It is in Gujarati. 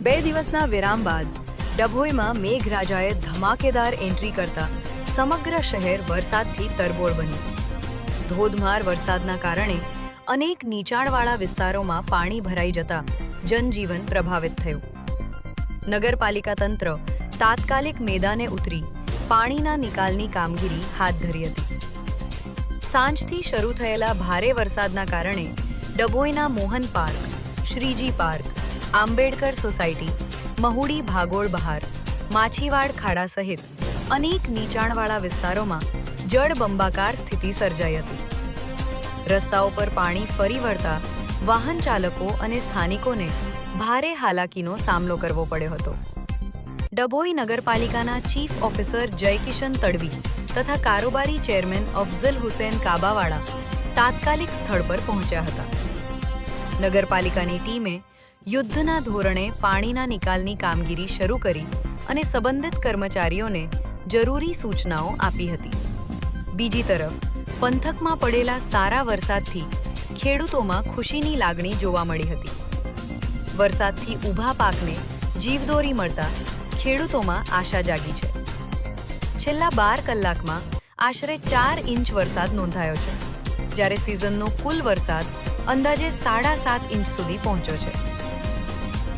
2 દિવસના વિરામ બાદ ડભોઈમાં મેઘરાજાએ ધમાકેદાર એન્ટ્રી કરતા સમગ્ર શહેર વરસાદથી તરબોળ બન્યું। ધોધમાર વરસાદના કારણે અનેક નીચાણવાળા વિસ્તારોમાં પાણી ભરાઈ જતા જનજીવન પ્રભાવિત થયું। નગરપાલિકા તંત્ર તાત્કાલિક મેદાને ઉતરી પાણીના નિકાલની કામગીરી હાથ ધરી હતી। સાંજથી શરૂ થયેલા ભારે વરસાદના કારણે ડભોઈના Mohan park, Shriji park, Ambedkar society, Mahudi ભાગોળ બહાર, માછીવાડ ખાડા સહિત અનેક નીચાણવાળા વિસ્તારોમાં જળબંબાકાર સ્થિતિ સર્જાઈ હતી। રસ્તાઓ પર પાણી ફરી વળતા વાહન ચાલકો અને સ્થાનિકોને ભારે હાલાકીનો સામનો કરવો પડ્યો હતો। ડભોઈ નગરપાલિકાના ચીફ ઓફિસર જયકિશન તડવી તથા કારોબારી ચેરમેન અફઝલ હુસેન કાબાવાળા તાત્કાલિક સ્થળ પર પહોંચ્યા હતા। નગરપાલિકાની ટીમે યુદ્ધના ધોરણે પાણીના નિકાલની કામગીરી શરૂ કરી અને સંબંધિત કર્મચારીઓને જરૂરી સૂચનાઓ આપી હતી। બીજી તરફ પંથકમાં પડેલા સારા વરસાદથી ખેડૂતોમાં ખુશીની લાગણી જોવા મળી હતી। વરસાદથી ઊભા પાકને જીવદોરી મળતા ખેડૂતોમાં આશા જાગી છે। છેલ્લા 12 કલાકમાં આશરે 4 ઇંચ વરસાદ નોંધાયો છે, જ્યારે સિઝનનો કુલ વરસાદ અંદાજે 7.5 ઇંચ સુધી પહોંચ્યો છે।